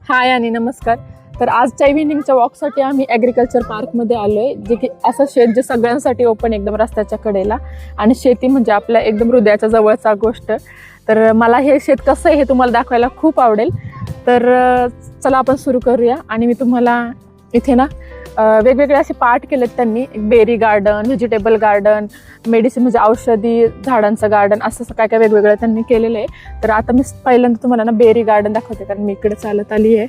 हाय आणि नमस्कार. तर आजच्या इव्हिनिंगच्या वॉकसाठी आम्ही ॲग्रिकल्चर पार्कमध्ये आलो आहे, जे की असं शेत जे सगळ्यांसाठी ओपन एकदम रस्त्याच्या कडेला, आणि शेती म्हणजे आपल्या एकदम हृदयाच्या जवळचा गोष्ट. तर मला हे शेत कसं आहे हे तुम्हाला दाखवायला खूप आवडेल. तर चला आपण सुरू करूया. आणि मी तुम्हाला इथे ना वेगवेगळे असे पार्ट केलेत त्यांनी. Berry garden, vegetable garden, medicine म्हणजे औषधी झाडांचं गार्डन, असं काय काय वेगवेगळं त्यांनी केलेलं आहे. तर आता मी पहिल्यांदा तुम्हाला ना बेरी गार्डन दाखवते, कारण मी इकडे चालत आली आहे.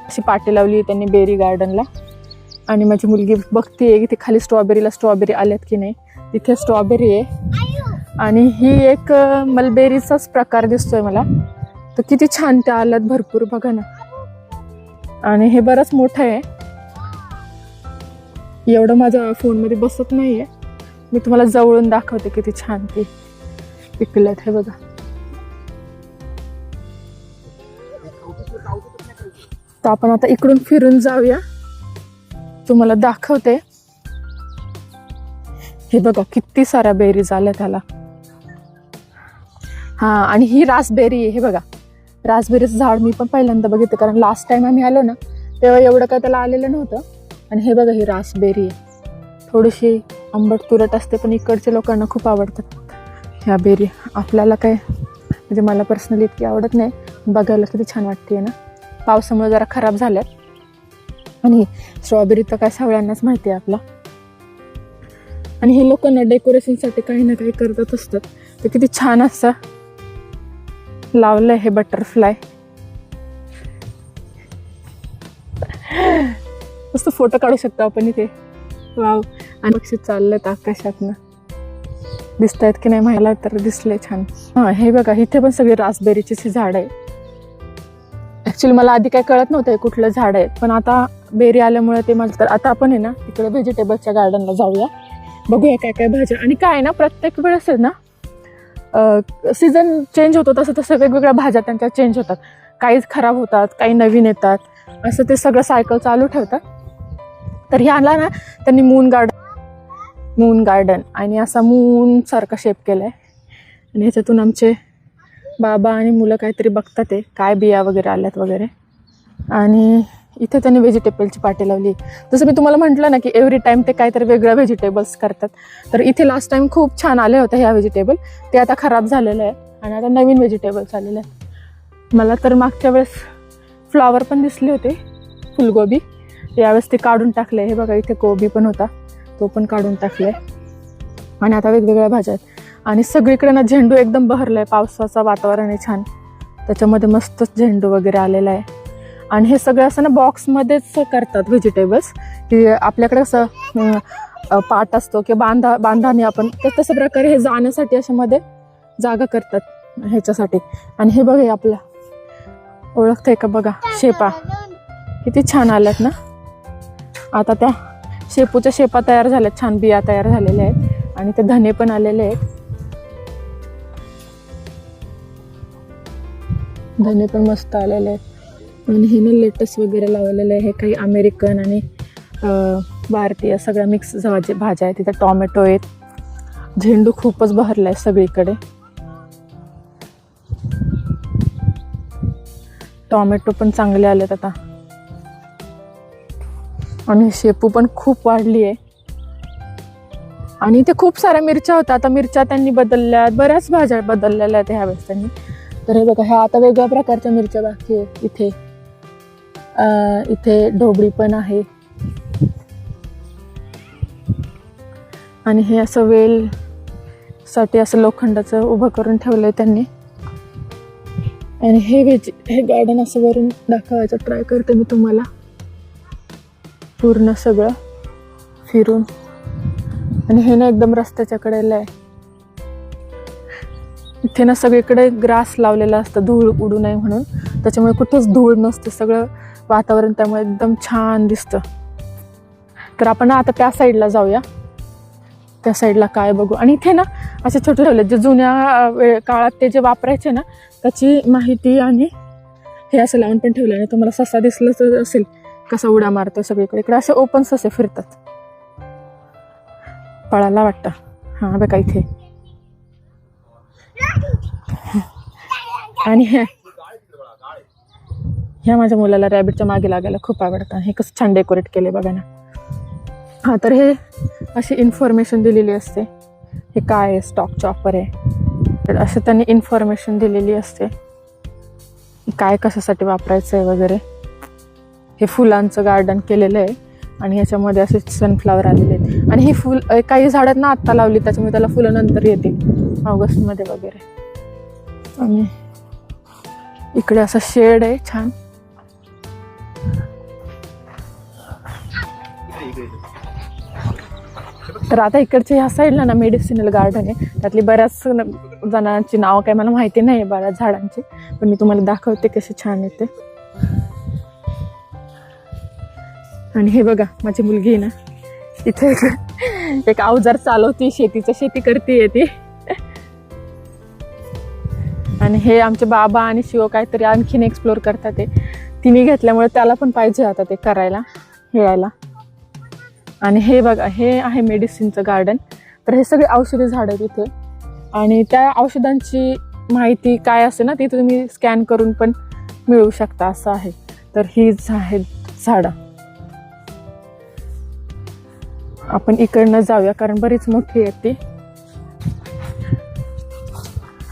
अशी पाटी लावली आहे त्यांनी बेरी गार्डनला. आणि माझी मुलगी बघतीये की ते खाली स्ट्रॉबेरी आल्यात की नाही. तिथे स्ट्रॉबेरी आहे आणि ही एक मलबेरीचाच प्रकार दिसतोय मला. तर किती छान त्या आल्यात, भरपूर बघा ना. आणि हे बरंच मोठं आहे, एवढं माझ्या फोनमध्ये बसत नाहीये. मी तुम्हाला जवळून दाखवते किती छान ती पिकल्यात. हे बघा. तर आपण आता इकडून फिरून जाऊया, तुम्हाला दाखवते. हे बघा किती साऱ्या बेरीज आल्या त्याला. हा, आणि ही रासबेरी आहे. हे बघा, रासबेरीचं झाड मी पण पहिल्यांदा बघितलं, कारण लास्ट टाइम आम्ही आलो ना तेव्हा एवढं काय त्याला आलेलं नव्हतं. आणि हे बघा, ही रासबेरी आहे. थोडीशी आंबट तुरट असते, पण इकडच्या लोकांना खूप आवडतात ह्या बेरी. आपल्याला काय म्हणजे मला पर्सनली इतकी आवडत नाही. बघायला किती छान वाटते ना. पावसामुळे जरा खराब झाल्यात. आणि स्ट्रॉबेरी तर काय सगळ्यांनाच माहिती आहे आपला. आणि हे लोकांना डेकोरेशनसाठी काही ना काही करत असतात. तर किती छान असं लावलंय हे बटरफ्लाय. मस्त फोटो काढू शकतो आपण इथे. वाव. आणि पक्षी चाललेत आकाशातनं, दिसत आहेत की नाही मला तर दिसले छान. हा, हे बघा, इथे पण सगळी रासबेरीची झाड आहे. ऍक्च्युली मला आधी काय कळत नव्हतं कुठलं झाड आहे, पण आता बेरी आल्यामुळे ते मला. तर आता आपण आहे ना तिकडे व्हेजिटेबलच्या गार्डनला जाऊया, बघूया काय काय भाज्या. आणि काय आहे ना, प्रत्येक वेळेस आहे ना सीझन चेंज होतो, तसं तसं वेगवेगळ्या भाज्या त्यांच्या चेंज होतात. काही खराब होतात, काही नवीन येतात, असं ते सगळं सायकल चालू ठेवतात. तर ह्याला ना त्यांनी मून गार्डन आणि असा मून सारखा शेप केलाय. आणि ह्याच्यातून आमचे बाबा आणि मुलं काहीतरी बघतात ते काय बिया वगैरे आल्यात वगैरे. आणि इथे त्यांनी व्हेजिटेबलची पाटी लावली. जसं मी तुम्हाला म्हटलं ना की एव्हरी टाइम ते काहीतरी वेगळ्या व्हेजिटेबल्स करतात. तर इथे लास्ट टाइम खूप छान आले होते ह्या व्हेजिटेबल, ते आता खराब झालेलं आहे आणि आता नवीन व्हेजिटेबल्स आलेले आहेत. मला तर मागच्या वेळेस फ्लॉवर पण दिसले होते, फुलगोबी. यावेळेस ते काढून टाकले. हे बघा, इथे कोबी पण होता, तो पण काढून टाकलाय. आणि आता वेगवेगळ्या भाज्या आहेत. आणि सगळीकडे ना झेंडू एकदम बहरलाय. पावसाचं वातावरण आहे छान, त्याच्यामध्ये मस्त झेंडू वगैरे आलेला आहे. आणि हे सगळं असं ना बॉक्समध्येच करतात व्हेजिटेबल्स, की आपल्याकडे असं पाट असतो किंवा बांधाने आपण तर तसं प्रकारे हे जाण्यासाठी अशा मध्ये जागा करतात ह्याच्यासाठी. आणि हे बघा, आपला ओळखतंय का बघा, शेपा किती छान आल्यात ना. आता त्या शेपूच्या शेपा तयार झाल्यात, छान बिया तयार झालेल्या आहेत. आणि ते धने पण आलेले आहेत, धने पण मस्त आलेले आहेत. आणि हे ना लेटस वगैरे लावलेलं आहे. हे काही अमेरिकन आणि भारतीय सगळ्या मिक्स भाज्या आहेत. तिथे टॉमॅटो आहेत. झेंडू खूपच बहरलाय सगळीकडे. टॉमॅटो पण चांगले आलेत आता. आणि शेपू पण खूप वाढली आहे. आणि इथे खूप साऱ्या मिरच्या होत्या, आता मिरच्या त्यांनी बदलल्यात, बऱ्याच भाज्या बदललेल्या आहेत ह्यावेळेस त्यांनी. तर हे बघा, ह्या आता वेगळ्या प्रकारच्या मिरच्या बाकी आहे. इथे ढोबळी पण आहे. आणि हे असं वेल साठी असं लोखंडाचं उभं करून ठेवलंय त्यांनी. आणि हे गार्डन असं वरून दाखवायचं ट्राय करते मी तुम्हाला, पूर्ण सगळं फिरून. आणि हे ना एकदम रस्त्याच्या कडेला आहे. इथे ना सगळीकडे ग्रास लावलेला असतं, धूळ उडू नये म्हणून. त्याच्यामुळे कुठेच धूळ नसते, सगळं वातावरण त्यामुळे एकदम छान दिसतं. तर आपण आता त्या साईडला जाऊया, त्या साईडला काय बघू. आणि इथे ना असे छोटे ठेवले, जे जुन्या काळात ते जे वापरायचे ना त्याची माहिती. आणि हे असं लावून पण ठेवलं. आणि तुम्हाला ससा दिसलं असेल कसा उड्या मारतो सगळीकडे. इकडे असे ओपन ससे फिरतात, पळायला वाटतं. हां बघा इथे. आणि ह्या माझ्या मुलाला रॅबिटच्या मागे लागायला खूप आवडतं. हे कसं छान डेकोरेट केले बघा ना. हां, तर हे अशी इन्फॉर्मेशन दिलेली असते. हे काय आहे, स्टॉक चॉपर आहे, तर असं त्यांनी इन्फॉर्मेशन दिलेली असते काय कशासाठी वापरायचं आहे वगैरे. हे फुलांचं गार्डन केलेलं आहे आणि ह्याच्यामध्ये असे सनफ्लावर आलेले आहेत. आणि ही फुल काही झाडात ना आत्ता लावली, त्याच्यामुळे त्याला फुलं नंतर येतील ऑगस्टमध्ये वगैरे. आणि इकडे असं शेड आहे छान. तर आता इकडच्या ह्या साईडला ना मेडिसिनल गार्डन आहे. त्यातली बऱ्याच जणांची नावं काय मला माहिती नाही, बऱ्याच झाडांची, पण मी तुम्हाला दाखवते कसे छान येते. आणि हे बघा माझी मुलगी ना इथे एक अवजार चालवती, शेती करते ती. आणि हे आमचे बाबा आणि शिव काहीतरी आणखीन एक्सप्लोर करतात ते. तिने घेतल्यामुळे त्याला पण पाहिजे आता ते करायला, खेळायला. आणि हे बघा, हे आहे मेडिसिनचं गार्डन. तर हे सगळे औषधी झाडं आहेत इथे. आणि त्या औषधांची माहिती काय असते ना ती तुम्ही स्कॅन करून पण मिळवू शकता, असं आहे. तर ही आहेत झाडं. आपण इकडनं जाऊया कारण बरीच मोठी आहे ती.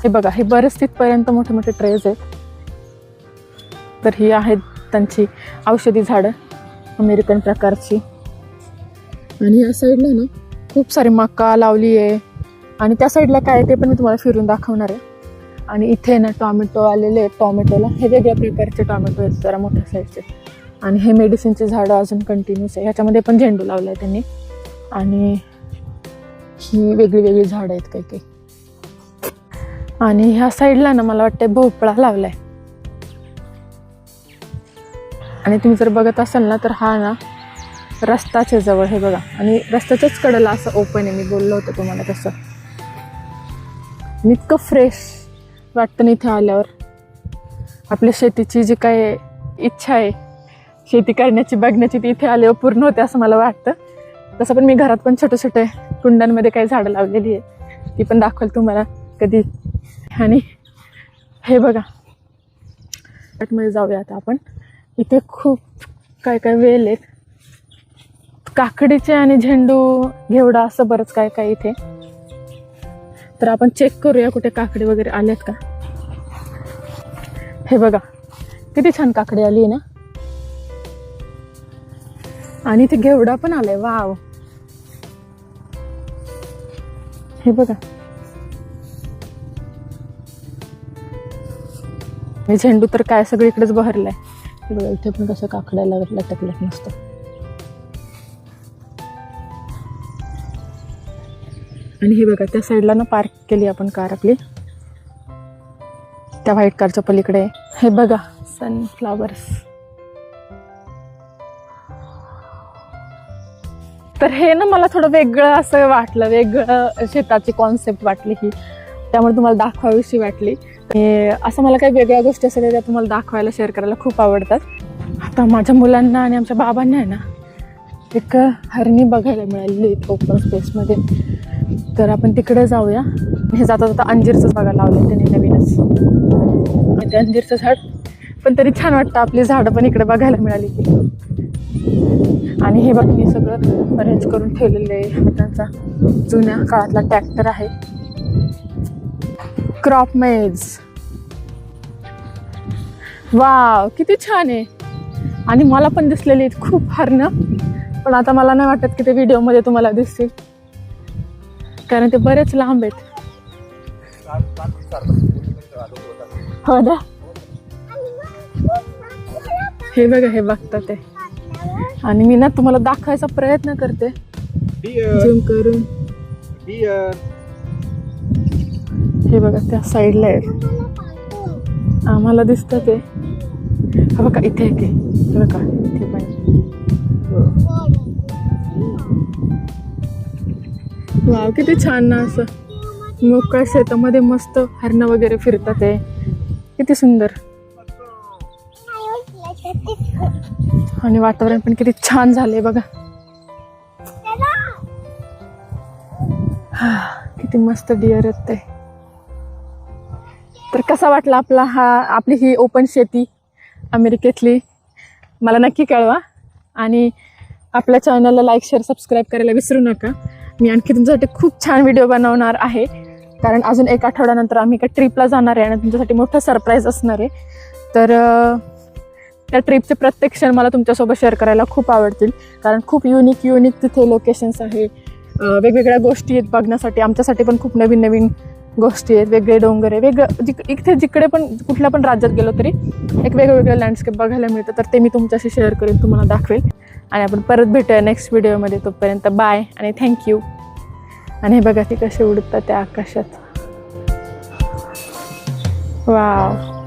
हे बघा, हे बरेच तिथपर्यंत मोठे मोठे ट्रेज आहेत. तर ही आहेत त्यांची औषधी झाडं अमेरिकन प्रकारची. आणि या साईडला ना खूप सारी मका लावली आहे. आणि त्या साईडला काय ते पण मी तुम्हाला फिरून दाखवणार आहे. आणि इथे ना टॉमॅटो आलेले आहेत. टॉमॅटोला हे वेगळ्या प्रकारचे टॉमॅटो आहेत, जरा मोठ्या साईजचे. आणि हे मेडिसिनचे झाडं अजून कंटिन्यूस आहे. ह्याच्यामध्ये पण झेंडू लावला आहे त्यांनी. आणि ही वेगळी वेगळी झाडं आहेत काही काही. आणि ह्या साईडला ना मला वाटतं भोपळा लावलाय. आणि तुम्ही जर बघत असाल ना तर हा ना रस्त्याच्या जवळ, हे बघा. आणि रस्त्याच्याच कडेला असं ओपन आहे, मी बोललो होतं तुम्हाला तसं. इतकं फ्रेश वाटतं ना इथे आल्यावर. आपल्या शेतीची जी काय इच्छा आहे शेती करण्याची, बघण्याची, ती इथे आल्यावर पूर्ण होते असं मला वाटतं. तसं पण मी घरात पण छोटे छोटे कुंड्यांमध्ये काही झाडं लावलेली आहे, ती पण दाखवल तुम्हाला कधी. आणि हे बघा, मध्ये जाऊया आता आपण. इथे खूप काय काय वेल आहेत, काकडीचे आणि झेंडू, घेवडा, असं बरंच काय काय इथे. तर आपण चेक करूया कुठे काकडी वगैरे आल्यात का. हे बघा किती छान काकडी आली आहे ना. आणि इथे घेवडा पण आलाय, वाव. हे बघा, हे झेंडू तर काय सगळीकडेच बहरलाय. हे बघा, इथे पण कसं काकड्याला लटकल्यात मस्त. आणि हे बघा, त्या साईडला ना पार्क केली आपण कार आपली, त्या व्हाईट कारच्या पलीकडे. हे बघा सनफ्लावर्स. तर हे ना मला थोडं वेगळं असं वाटलं, वेगळं शेताची कॉन्सेप्ट वाटली ही, त्यामुळे तुम्हाला दाखवावीशी वाटली. असं मला काही वेगळ्या गोष्टी असल्या त्या तुम्हाला दाखवायला, शेअर करायला खूप आवडतात. आता माझ्या मुलांना आणि आमच्या बाबांना आहे ना एक हरणी बघायला मिळाली ओपन स्पेसमध्ये. तर आपण तिकडे जाऊया. हे जाता जाता अंजीरचंच बघा लावलं त्याने नवीनच, ते अंजीरचं झाड. पण तरी छान वाटतं, आपली झाडं पण इकडे बघायला मिळाली की. आणि हे बघ, मी सगळं अरेंज करून ठेवलेलं आहे. हा त्यांचा जुन्या काळातला ट्रॅक्टर आहे, क्रॉप मेज. वाव, किती छान आहे. आणि मला पण दिसलेली आहेत खूप हरणं, पण आता मला नाही वाटत की ते व्हिडिओमध्ये तुम्हाला दिसतील, कारण ते बरेच लांब आहेत. हो ना. हे बघा, हे बघता ते. आणि मी ना तुम्हाला दाखवायचा प्रयत्न करते झूम करून. हे बघा, त्या साईडला आहे, आम्हाला दिसतं ते. हा बघा, इथे एक आहे, हे बघा इथे पण. वाव, किती छान ना. असं मोकळ्या शेतामध्ये मस्त हरणं वगैरे फिरतात, आहे किती सुंदर. आणि वातावरण पण किती छान झालंय बघा. किती मस्त डिअर आहेत ते. तर कसा वाटला आपली ही ओपन शेती अमेरिकेतली मला नक्की कळवा. आणि आपल्या चॅनलला लाईक शेअर सबस्क्राईब करायला विसरू नका. मी आणखी तुमच्यासाठी खूप छान व्हिडिओ बनवणार आहे, कारण अजून 1 आठवड्यानंतर आम्ही एका ट्रिपला जाणार आहे आणि तुमच्यासाठी मोठं सरप्राईज असणार आहे. तर त्या ट्रिपचे प्रत्येक क्षण मला तुमच्यासोबत शेअर करायला खूप आवडतील, कारण खूप युनिक तिथे लोकेशन्स आहे, वेगवेगळ्या गोष्टी आहेत बघण्यासाठी. आमच्यासाठी पण खूप नवीन गोष्टी आहेत, वेगळे डोंगर आहे, इथे जिकडे पण कुठल्या पण राज्यात गेलो तरी एक वेगवेगळं लँडस्केप बघायला मिळतं. तर ते मी तुमच्याशी शेअर करेन, तुम्हाला दाखवेल. आणि आपण परत भेटूया नेक्स्ट व्हिडिओमध्ये. तोपर्यंत बाय आणि थँक्यू. आणि हे बघा ती कशी उडतात त्या आकाशात. वाव.